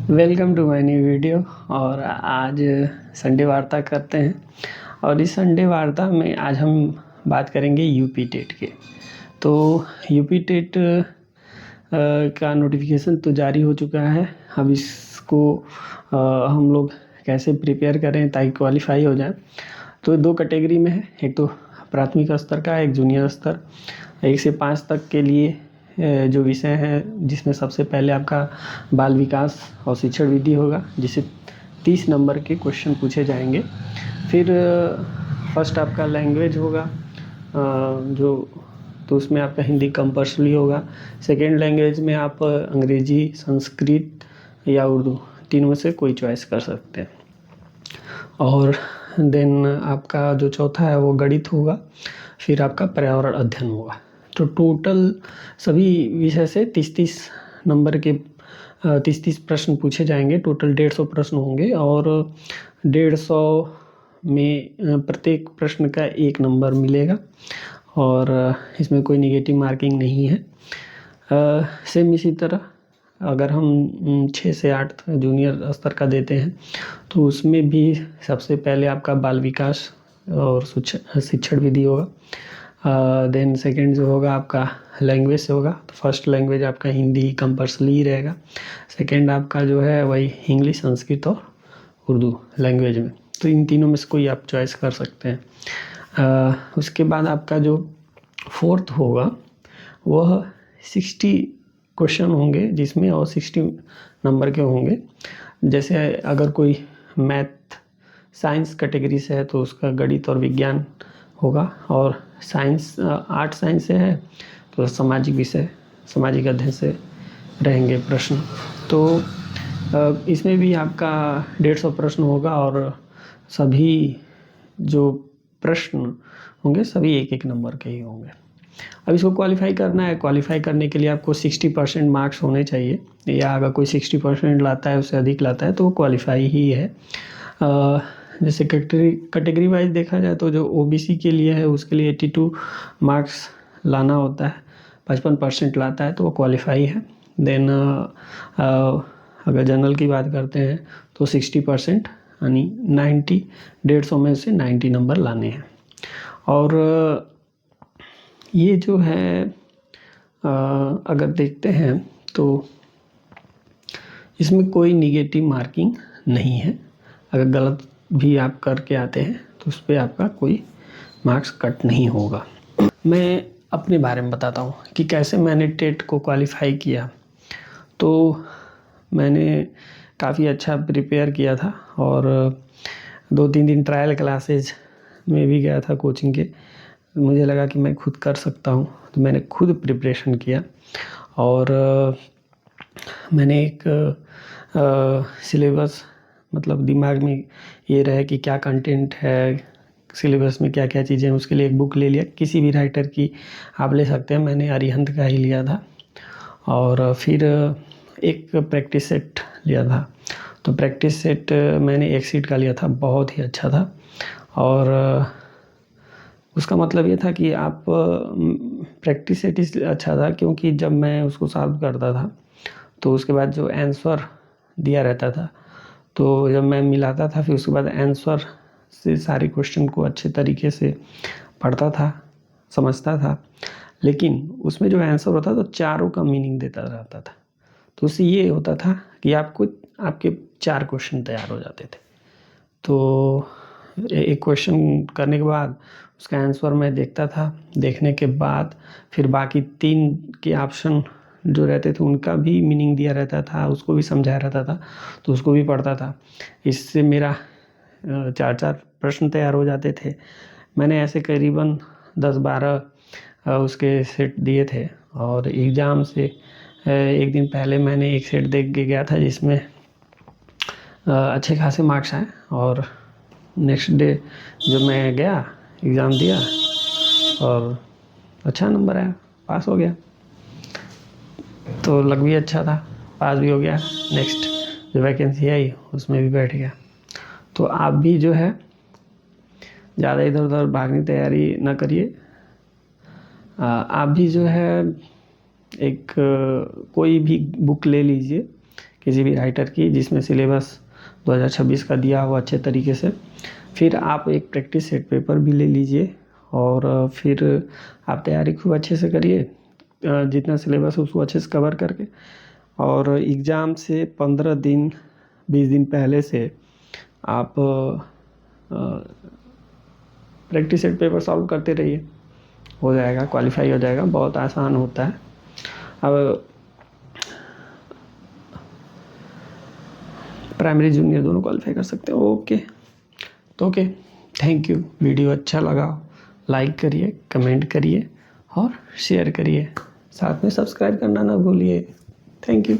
Welcome to my new video. और आज Sunday वार्ता करते हैं। और इस संडे वार्ता में आज हम बात करेंगे यूपी टेट के। तो यूपी टेट का नोटिफिकेशन तो जारी हो चुका है। अब इसको हम लोग कैसे प्रिपेयर करें ताकि क्वालिफाई हो जाए। तो दो कैटेगरी में है, एक तो प्राथमिक स्तर का, एक जूनियर स्तर। 1 से 5 तक के लिए जो विषय हैं, जिसमें सबसे पहले आपका बाल विकास और शिक्षण विधि होगा, जिससे 30 नंबर के क्वेश्चन पूछे जाएंगे। फिर फर्स्ट आपका लैंग्वेज होगा, तो उसमें आपका हिंदी कंपल्सरी होगा। सेकेंड लैंग्वेज में आप अंग्रेजी, संस्कृत या उर्दू, तीनों में से कोई चॉइस कर सकते हैं। और देन आपका जो चौथा है वो गणित होगा। फिर आपका पर्यावरण अध्ययन होगा। तो टोटल सभी विषय से 30-30 नंबर के 30-30 प्रश्न पूछे जाएंगे। टोटल 150 प्रश्न होंगे और 150 में प्रत्येक प्रश्न का 1 नंबर मिलेगा और इसमें कोई निगेटिव मार्किंग नहीं है। सेम इसी तरह अगर हम 6 से 8 जूनियर स्तर का देते हैं तो उसमें भी सबसे पहले आपका बाल विकास और शिक्षण विधि होगा। देन सेकंड जो होगा आपका लैंग्वेज से होगा। तो फर्स्ट लैंग्वेज आपका हिंदी कंपल्सरी रहेगा। सेकंड आपका जो है वही इंग्लिश, संस्कृत और उर्दू लैंग्वेज में। तो इन तीनों में से कोई आप चॉइस कर सकते हैं। उसके बाद आपका जो फोर्थ होगा वह 60 क्वेश्चन होंगे, जिसमें और 60 नंबर के होंगे। जैसे अगर कोई मैथ साइंस कैटेगरी से है तो उसका गणित और विज्ञान होगा, और साइंस आर्ट साइंस से है तो सामाजिक विषय, सामाजिक अध्ययन से रहेंगे प्रश्न। तो इसमें भी आपका 150 प्रश्न होगा और सभी जो प्रश्न होंगे सभी 1-1 नंबर के ही होंगे। अब इसको क्वालिफाई करना है। क्वालिफाई करने के लिए आपको 60% मार्क्स होने चाहिए, या अगर कोई 60% लाता है, उससे अधिक लाता है तो वो क्वालिफाई ही है। जैसे कैटेगरी वाइज देखा जाए तो जो ओबीसी के लिए है उसके लिए 82 मार्क्स लाना होता है। 55% लाता है तो वो क्वालिफाई है। देन अगर जनरल की बात करते हैं तो 60% यानी 90, 150 में से 90 नंबर लाने हैं। और ये जो है अगर देखते हैं तो इसमें कोई निगेटिव मार्किंग नहीं है। अगर गलत भी आप करके आते हैं तो उस पर आपका कोई मार्क्स कट नहीं होगा। मैं अपने बारे में बताता हूँ कि कैसे मैंने टेट को क्वालिफाई किया। तो मैंने काफ़ी अच्छा प्रिपेयर किया था और 2-3 दिन ट्रायल क्लासेज में भी गया था कोचिंग के। मुझे लगा कि मैं खुद कर सकता हूँ, तो मैंने खुद प्रिपरेशन किया। और मैंने एक सिलेबस, मतलब दिमाग में ये रहे कि क्या कंटेंट है सिलेबस में, क्या क्या चीज़ें हैं, उसके लिए एक बुक ले लिया। किसी भी राइटर की आप ले सकते हैं, मैंने अरिहंत का ही लिया था। और फिर एक प्रैक्टिस सेट लिया था। तो प्रैक्टिस सेट मैंने एक सीट का लिया था, बहुत ही अच्छा था। और उसका मतलब ये था कि आप प्रैक्टिस सेट इसलिए अच्छा था क्योंकि जब मैं उसको सॉल्व करता था तो उसके बाद जो आंसर दिया रहता था, तो जब मैं मिलाता था फिर उसके बाद आंसर से सारे क्वेश्चन को अच्छे तरीके से पढ़ता था, समझता था। लेकिन उसमें जो आंसर होता था तो चारों का मीनिंग देता रहता था। तो उससे ये होता था कि आपके 4 क्वेश्चन तैयार हो जाते थे। तो एक क्वेश्चन करने के बाद उसका आंसर मैं देखता था। देखने के बाद फिर बाकी 3 के ऑप्शन जो रहते थे उनका भी मीनिंग दिया रहता था, उसको भी समझाया रहता था, तो उसको भी पढ़ता था। इससे मेरा 4-4 प्रश्न तैयार हो जाते थे। मैंने ऐसे करीबन 10-12 उसके सेट दिए थे। और एग्ज़ाम से एक दिन पहले मैंने एक सेट देख के गया था जिसमें अच्छे खासे मार्क्स आए। और नेक्स्ट डे जब मैं गया, एग्ज़ाम दिया और अच्छा नंबर आया, पास हो गया। तो लग भी अच्छा था, पास भी हो गया। नेक्स्ट जो वैकेंसी आई उसमें भी बैठ गया। तो आप भी जो है ज़्यादा इधर उधर भागने की तैयारी ना करिए। आप भी जो है एक कोई भी बुक ले लीजिए किसी भी राइटर की जिसमें सिलेबस 2026 का दिया हो अच्छे तरीके से। फिर आप एक प्रैक्टिस सेट पेपर भी ले लीजिए और फिर आप तैयारी खूब अच्छे से करिए, जितना सिलेबस उसको अच्छे से कवर करके, और एग्ज़ाम से 15 दिन 20 दिन पहले से आप प्रैक्टिस सेट पेपर सॉल्व करते रहिए, हो जाएगा, क्वालिफाई हो जाएगा, बहुत आसान होता है। अब प्राइमरी जूनियर दोनों क्वालिफाई कर सकते हैं। Okay, thank you. वीडियो अच्छा लगा लाइक करिए, कमेंट करिए और शेयर करिए, साथ में सब्सक्राइब करना ना भूलिए। Thank you.